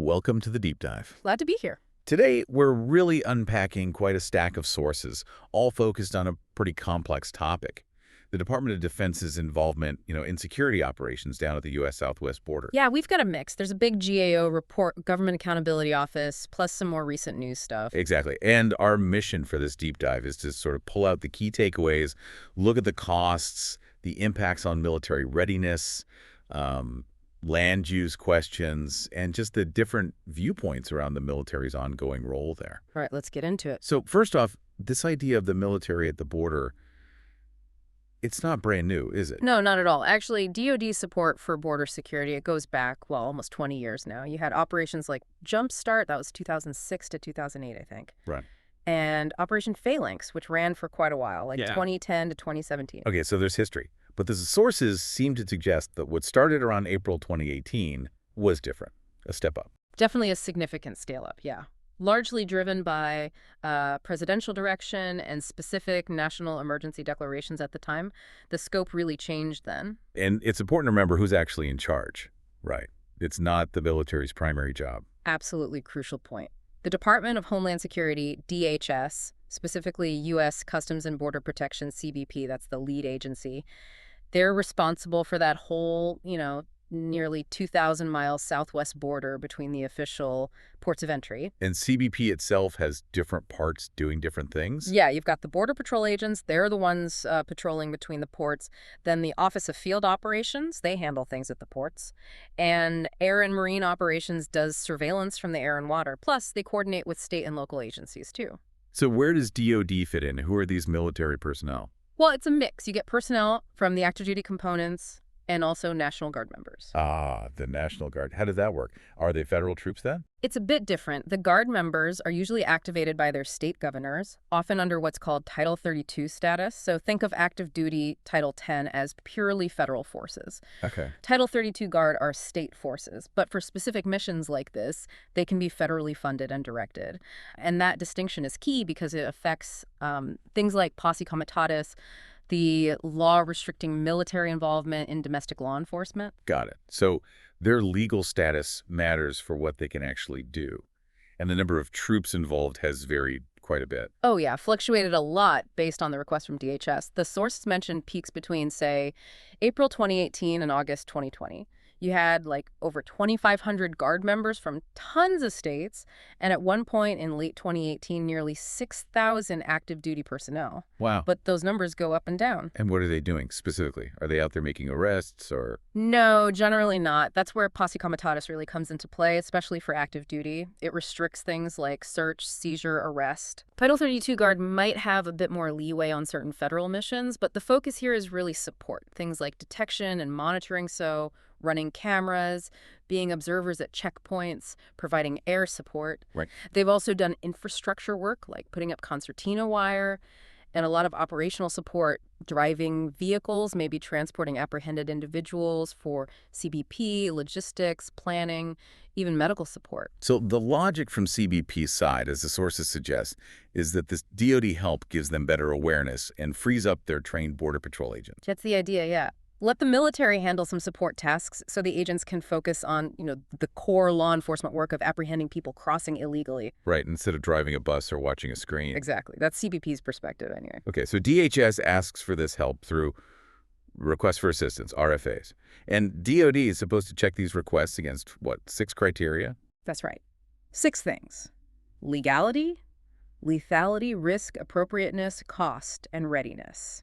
Welcome to the Deep Dive. Glad to be here. Today, we're really unpacking quite a stack of sources, all focused on a pretty complex topic. The Department of Defense's involvement, in security operations down at the U.S. southwest border. Yeah, we've got a mix. There's a big GAO report, Government Accountability Office, plus some more recent news stuff. Exactly. And our mission for this deep dive is to sort of pull out the key takeaways, look at the costs, the impacts on military readiness, land use questions, and just the different viewpoints around the military's ongoing role there. All right, let's get into it. So first off, this idea of the military at the border, it's not brand new, is it? No, not at all. Actually, DoD support for border security, it goes back, almost 20 years now. You had operations like Jumpstart, that was 2006 to 2008, I think. Right. And Operation Phalanx, which ran for quite a while, 2010 to 2017. Okay, so there's history. But the sources seem to suggest that what started around April 2018 was different, a step up. Definitely a significant scale up, yeah. Largely driven by presidential direction and specific national emergency declarations at the time. The scope really changed then. And it's important to remember who's actually in charge, right? It's not the military's primary job. Absolutely crucial point. The Department of Homeland Security, DHS, specifically U.S. Customs and Border Protection, CBP, that's the lead agency, they're responsible for that whole, nearly 2,000-mile southwest border between the official ports of entry. And CBP itself has different parts doing different things? Yeah, you've got the Border Patrol agents. They're the ones patrolling between the ports. Then the Office of Field Operations, they handle things at the ports. And Air and Marine Operations does surveillance from the air and water. Plus, they coordinate with state and local agencies, too. So where does DoD fit in? Who are these military personnel? Well, it's a mix. You get personnel from the active duty components and also National Guard members. Ah, the National Guard. How does that work? Are they federal troops then? It's a bit different. The Guard members are usually activated by their state governors, often under what's called Title 32 status. So think of active duty Title 10 as purely federal forces. Okay. Title 32 Guard are state forces, but for specific missions like this, they can be federally funded and directed. And that distinction is key because it affects things like posse comitatus, the law restricting military involvement in domestic law enforcement. Got it. So their legal status matters for what they can actually do. And the number of troops involved has varied quite a bit. Oh, yeah, fluctuated a lot based on the request from DHS. The sources mentioned peaks between, say, April 2018 and August 2020. You had over 2,500 Guard members from tons of states, and at one point in late 2018, nearly 6,000 active duty personnel. Wow. But those numbers go up and down. And what are they doing specifically? Are they out there making arrests or? No, generally not. That's where posse comitatus really comes into play, especially for active duty. It restricts things like search, seizure, arrest. Title 32 Guard might have a bit more leeway on certain federal missions, but the focus here is really support. Things like detection and monitoring, so running cameras, being observers at checkpoints, providing air support. Right. They've also done infrastructure work, like putting up concertina wire, and a lot of operational support, driving vehicles, maybe transporting apprehended individuals for CBP, logistics, planning, even medical support. So the logic from CBP's side, as the sources suggest, is that this DoD help gives them better awareness and frees up their trained Border Patrol agents. That's the idea, yeah. Let the military handle some support tasks so the agents can focus on, the core law enforcement work of apprehending people crossing illegally. Right, instead of driving a bus or watching a screen. Exactly. That's CBP's perspective, anyway. Okay, so DHS asks for this help through requests for assistance, RFAs. And DoD is supposed to check these requests against, 6 criteria? That's right. 6 things: legality, lethality, risk, appropriateness, cost, and readiness.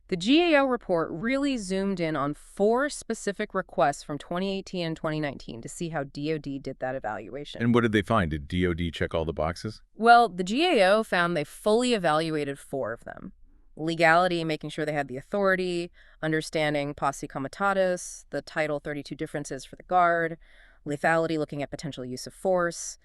The GAO report really zoomed in on 4 specific requests from 2018 and 2019 to see how DoD did that evaluation. And what did they find? Did DoD check all the boxes? Well, the GAO found they fully evaluated 4 of them. Legality, making sure they had the authority, understanding posse comitatus, the Title 32 differences for the Guard, lethality, looking at potential use of force.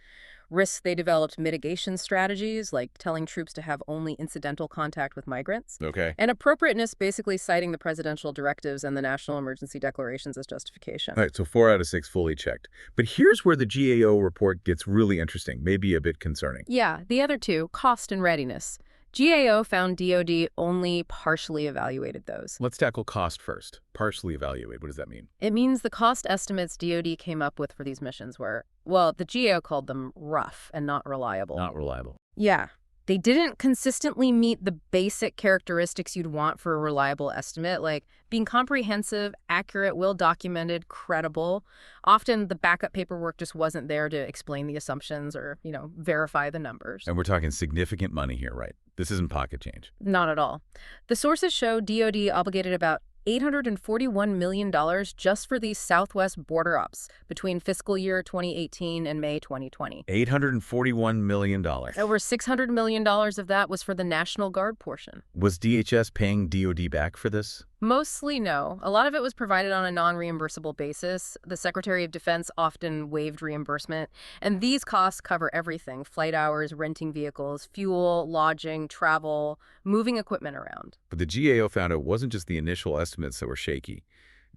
Risk, they developed mitigation strategies, like telling troops to have only incidental contact with migrants. Okay. And appropriateness, basically citing the presidential directives and the national emergency declarations as justification. All right, so 4 out of 6 fully checked. But here's where the GAO report gets really interesting, maybe a bit concerning. Yeah, the other 2, cost and readiness. GAO found DoD only partially evaluated those. Let's tackle cost first. Partially evaluate. What does that mean? It means the cost estimates DoD came up with for these missions were, well, the GAO called them rough and not reliable. Not reliable. Yeah. They didn't consistently meet the basic characteristics you'd want for a reliable estimate, like being comprehensive, accurate, well-documented, credible. Often the backup paperwork just wasn't there to explain the assumptions or, verify the numbers. And we're talking significant money here, right? This isn't pocket change. Not at all. The sources show DoD obligated about $841 million just for these Southwest border ops between fiscal year 2018 and May 2020. $841 million. Over $600 million of that was for the National Guard portion. Was DHS paying DoD back for this? Mostly no. A lot of it was provided on a non-reimbursable basis. The Secretary of Defense often waived reimbursement, and these costs cover everything: flight hours, renting vehicles, fuel, lodging, travel, moving equipment around. But the GAO found it wasn't just the initial estimates that were shaky.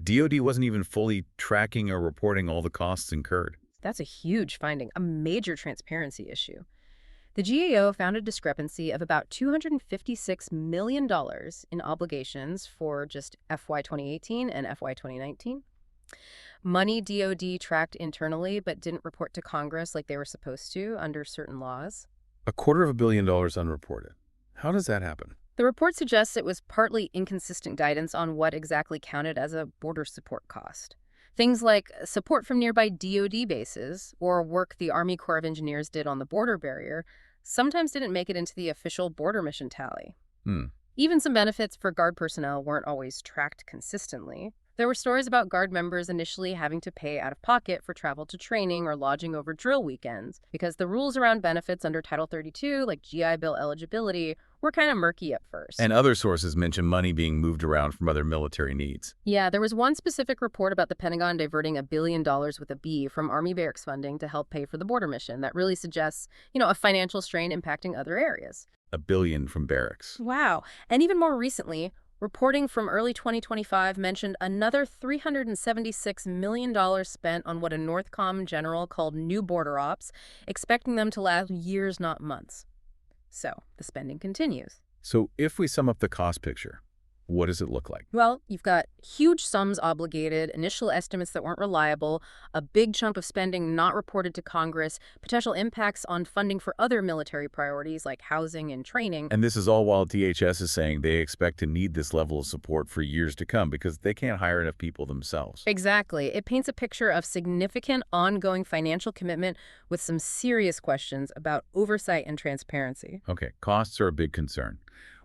DoD wasn't even fully tracking or reporting all the costs incurred. That's a huge finding, a major transparency issue. The GAO found a discrepancy of about $256 million in obligations for just FY 2018 and FY 2019. Money DoD tracked internally but didn't report to Congress like they were supposed to under certain laws. $250 million unreported. How does that happen? The report suggests it was partly inconsistent guidance on what exactly counted as a border support cost. Things like support from nearby DoD bases or work the Army Corps of Engineers did on the border barrier sometimes didn't make it into the official border mission tally. Even some benefits for Guard personnel weren't always tracked consistently. There were stories about Guard members initially having to pay out of pocket for travel to training or lodging over drill weekends because the rules around benefits under Title 32, like GI Bill eligibility, were kind of murky at first. And other sources mention money being moved around from other military needs. Yeah, there was one specific report about the Pentagon diverting $1 billion with a B from Army barracks funding to help pay for the border mission that really suggests, a financial strain impacting other areas. $1 billion from barracks. Wow. And even more recently, reporting from early 2025 mentioned another $376 million spent on what a Northcom general called new border ops, expecting them to last years, not months. So the spending continues. So if we sum up the cost picture, what does it look like? Well, you've got huge sums obligated, initial estimates that weren't reliable, a big chunk of spending not reported to Congress, potential impacts on funding for other military priorities like housing and training. And this is all while DHS is saying they expect to need this level of support for years to come because they can't hire enough people themselves. Exactly. It paints a picture of significant ongoing financial commitment with some serious questions about oversight and transparency. Okay, costs are a big concern.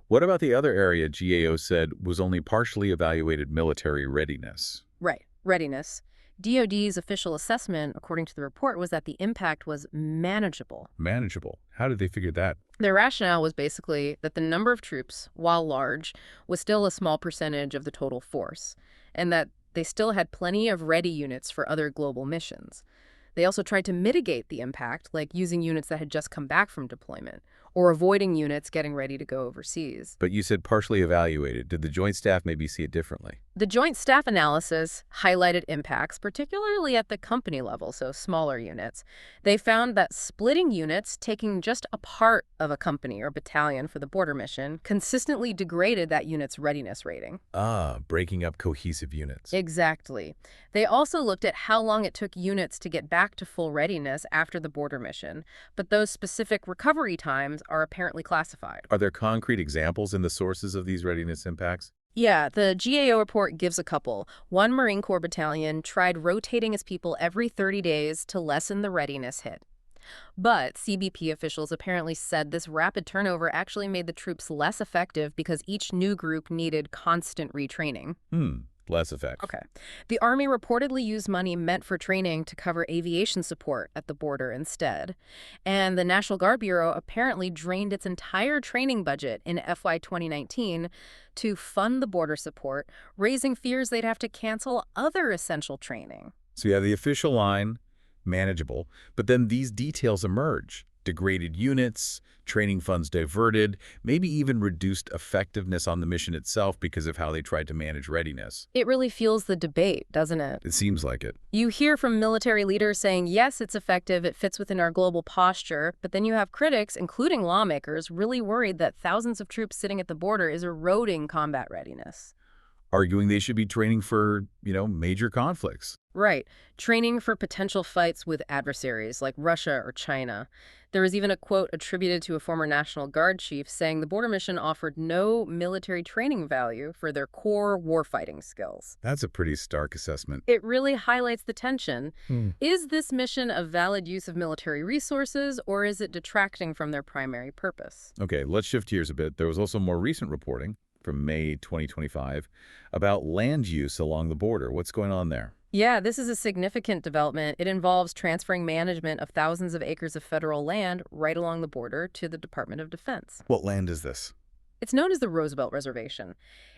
What about the other area GAO said was only partially evaluated: military readiness? Right, readiness. DoD's official assessment, according to the report, was that the impact was manageable. Manageable? How did they figure that? Their rationale was basically that the number of troops, while large, was still a small percentage of the total force, and that they still had plenty of ready units for other global missions. They also tried to mitigate the impact, like using units that had just come back from deployment, or avoiding units getting ready to go overseas. But you said partially evaluated. Did the Joint Staff maybe see it differently? The Joint Staff analysis highlighted impacts, particularly at the company level, so smaller units. They found that splitting units, taking just a part of a company or battalion for the border mission, consistently degraded that unit's readiness rating. Breaking up cohesive units. Exactly. They also looked at how long it took units to get back to full readiness after the border mission, but those specific recovery times are apparently classified. Are there concrete examples in the sources of these readiness impacts? Yeah, the GAO report gives a couple. One Marine Corps battalion tried rotating its people every 30 days to lessen the readiness hit. But CBP officials apparently said this rapid turnover actually made the troops less effective because each new group needed constant retraining. Less effective. Okay. The Army reportedly used money meant for training to cover aviation support at the border instead. And the National Guard Bureau apparently drained its entire training budget in FY 2019 to fund the border support, raising fears they'd have to cancel other essential training. So you have the official line, manageable, but then these details emerge. Degraded units, training funds diverted, maybe even reduced effectiveness on the mission itself because of how they tried to manage readiness. It really fuels the debate, doesn't it? It seems like it. You hear from military leaders saying, yes, it's effective, it fits within our global posture, but then you have critics, including lawmakers, really worried that thousands of troops sitting at the border is eroding combat readiness. Arguing they should be training for, major conflicts. Right. Training for potential fights with adversaries like Russia or China. There was even a quote attributed to a former National Guard chief saying the border mission offered no military training value for their core warfighting skills. That's a pretty stark assessment. It really highlights the tension. Hmm. Is this mission a valid use of military resources, or is it detracting from their primary purpose? Okay, let's shift gears a bit. There was also more recent reporting from May 2025 about land use along the border. What's going on there? Yeah, this is a significant development. It involves transferring management of thousands of acres of federal land right along the border to the Department of Defense. What land is this? It's known as the Roosevelt Reservation.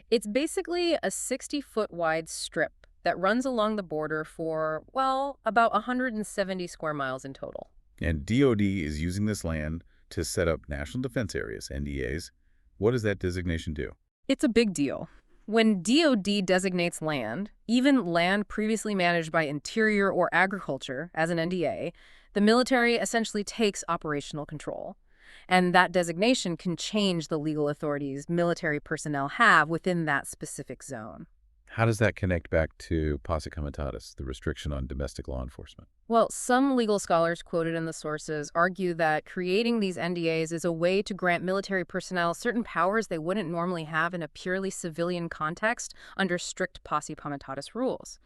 It's basically a 60-foot wide strip that runs along the border for, well, about 170 square miles in total. And DoD is using this land to set up national defense areas, NDAs. What does that designation do? It's a big deal. When DoD designates land, even land previously managed by Interior or Agriculture as an NDA, the military essentially takes operational control. And that designation can change the legal authorities military personnel have within that specific zone. How does that connect back to posse comitatus, the restriction on domestic law enforcement? Well, some legal scholars quoted in the sources argue that creating these NDAs is a way to grant military personnel certain powers they wouldn't normally have in a purely civilian context under strict posse comitatus rules.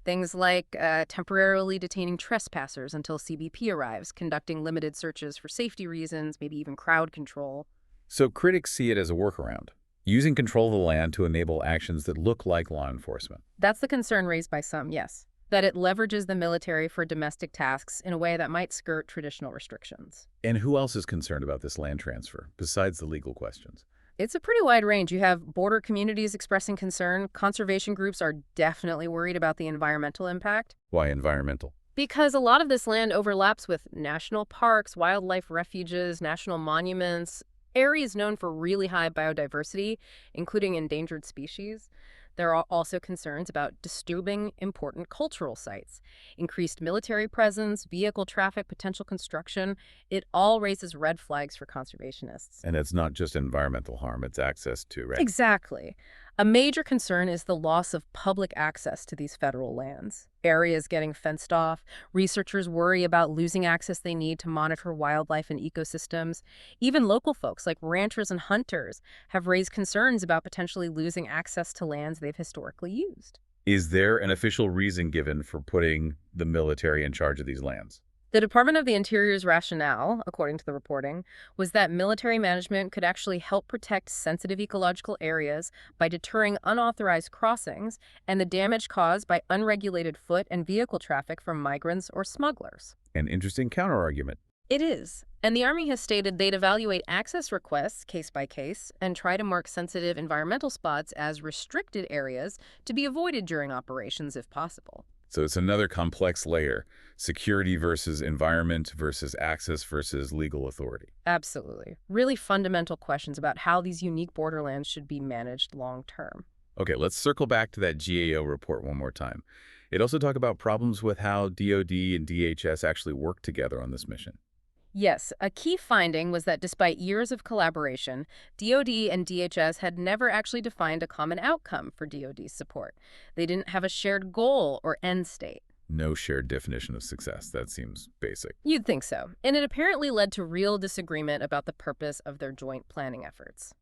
Things like temporarily detaining trespassers until CBP arrives, conducting limited searches for safety reasons, maybe even crowd control. So critics see it as a workaround, using control of the land to enable actions that look like law enforcement. That's the concern raised by some, yes, that it leverages the military for domestic tasks in a way that might skirt traditional restrictions. And who else is concerned about this land transfer, besides the legal questions? It's a pretty wide range. You have border communities expressing concern. Conservation groups are definitely worried about the environmental impact. Why environmental? Because a lot of this land overlaps with national parks, wildlife refuges, national monuments, areas known for really high biodiversity, including endangered species. There are also concerns about disturbing important cultural sites, increased military presence, vehicle traffic, potential construction. It all raises red flags for conservationists. And it's not just environmental harm, it's access to, right? Exactly. A major concern is the loss of public access to these federal lands. Areas getting fenced off. Researchers worry about losing access they need to monitor wildlife and ecosystems. Even local folks like ranchers and hunters have raised concerns about potentially losing access to lands they've historically used. Is there an official reason given for putting the military in charge of these lands? The Department of the Interior's rationale, according to the reporting, was that military management could actually help protect sensitive ecological areas by deterring unauthorized crossings and the damage caused by unregulated foot and vehicle traffic from migrants or smugglers. An interesting counterargument. It is. And the Army has stated they'd evaluate access requests case by case and try to mark sensitive environmental spots as restricted areas to be avoided during operations if possible. So it's another complex layer. Security versus environment versus access versus legal authority. Absolutely. Really fundamental questions about how these unique borderlands should be managed long term. Okay, let's circle back to that GAO report one more time. It also talked about problems with how DoD and DHS actually work together on this mission. Yes, a key finding was that despite years of collaboration, DoD and DHS had never actually defined a common outcome for DoD's support. They didn't have a shared goal or end state. No shared definition of success. That seems basic. You'd think so. And it apparently led to real disagreement about the purpose of their joint planning efforts.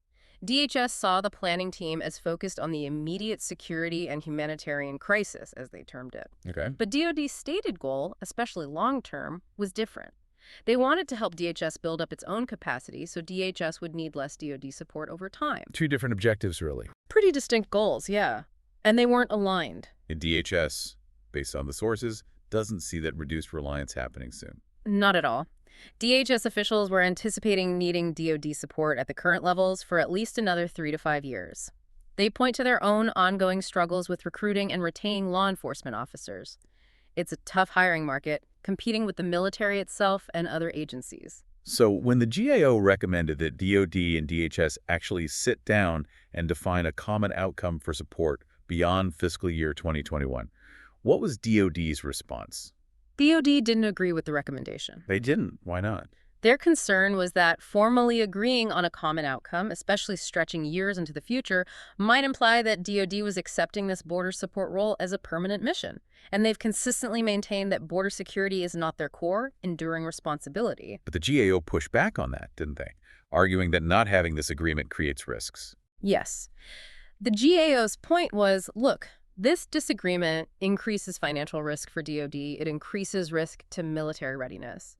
DHS saw the planning team as focused on the immediate security and humanitarian crisis, as they termed it. Okay. But DoD's stated goal, especially long-term, was different. They wanted to help DHS build up its own capacity so DHS would need less DoD support over time. Two different objectives, really. Pretty distinct goals, yeah. And they weren't aligned. And DHS, based on the sources, doesn't see that reduced reliance happening soon. Not at all. DHS officials were anticipating needing DoD support at the current levels for at least another 3 to 5 years. They point to their own ongoing struggles with recruiting and retaining law enforcement officers. It's a tough hiring market, competing with the military itself and other agencies. So when the GAO recommended that DoD and DHS actually sit down and define a common outcome for support beyond fiscal year 2021, what was DoD's response? DoD didn't agree with the recommendation. They didn't. Why not? Their concern was that formally agreeing on a common outcome, especially stretching years into the future, might imply that DoD was accepting this border support role as a permanent mission. And they've consistently maintained that border security is not their core, enduring responsibility. But the GAO pushed back on that, didn't they? Arguing that not having this agreement creates risks. Yes. The GAO's point was, look, this disagreement increases financial risk for DoD. It increases risk to military readiness,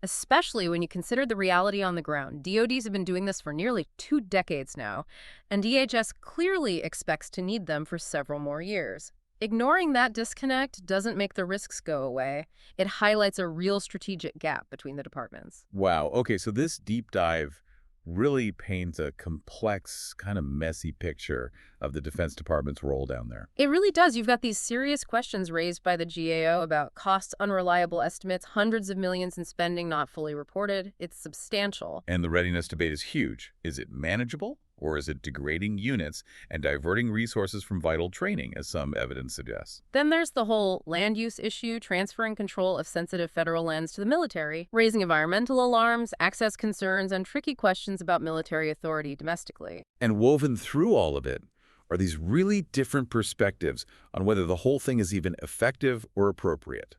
especially when you consider the reality on the ground. DoDs have been doing this for nearly 2 decades now, and DHS clearly expects to need them for several more years. Ignoring that disconnect doesn't make the risks go away. It highlights a real strategic gap between the departments. Wow. Okay, so this deep dive really paints a complex, kind of messy picture of the Defense Department's role down there. It really does. You've got these serious questions raised by the GAO about costs, unreliable estimates, hundreds of millions in spending not fully reported. It's substantial. And the readiness debate is huge. Is it manageable, or is it degrading units and diverting resources from vital training, as some evidence suggests? Then there's the whole land use issue, transferring control of sensitive federal lands to the military, raising environmental alarms, access concerns, and tricky questions about military authority domestically. And woven through all of it are these really different perspectives on whether the whole thing is even effective or appropriate.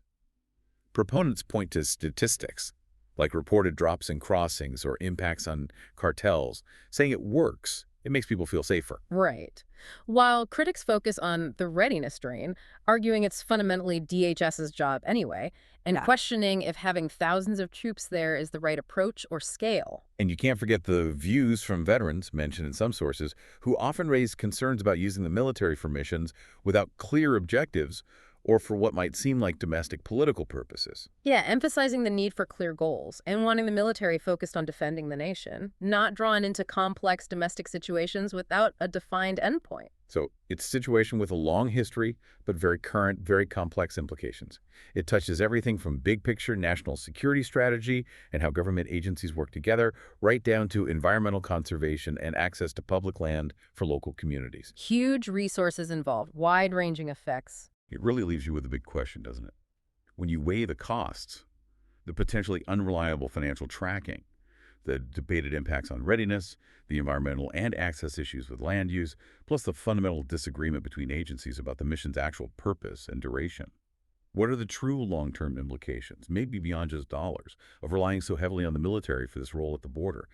Proponents point to statistics, like reported drops in crossings or impacts on cartels, saying it works. It makes people feel safer. Right. While critics focus on the readiness drain, arguing it's fundamentally DHS's job anyway, and questioning if having thousands of troops there is the right approach or scale. And you can't forget the views from veterans, mentioned in some sources, who often raise concerns about using the military for missions without clear objectives or for what might seem like domestic political purposes. Yeah, emphasizing the need for clear goals and wanting the military focused on defending the nation, not drawn into complex domestic situations without a defined endpoint. So it's a situation with a long history, but very current, very complex implications. It touches everything from big picture national security strategy and how government agencies work together, right down to environmental conservation and access to public land for local communities. Huge resources involved, wide-ranging effects. It really leaves you with a big question, doesn't it? When you weigh the costs, the potentially unreliable financial tracking, the debated impacts on readiness, the environmental and access issues with land use, plus the fundamental disagreement between agencies about the mission's actual purpose and duration. What are the true long-term implications, maybe beyond just dollars, of relying so heavily on the military for this role at the border?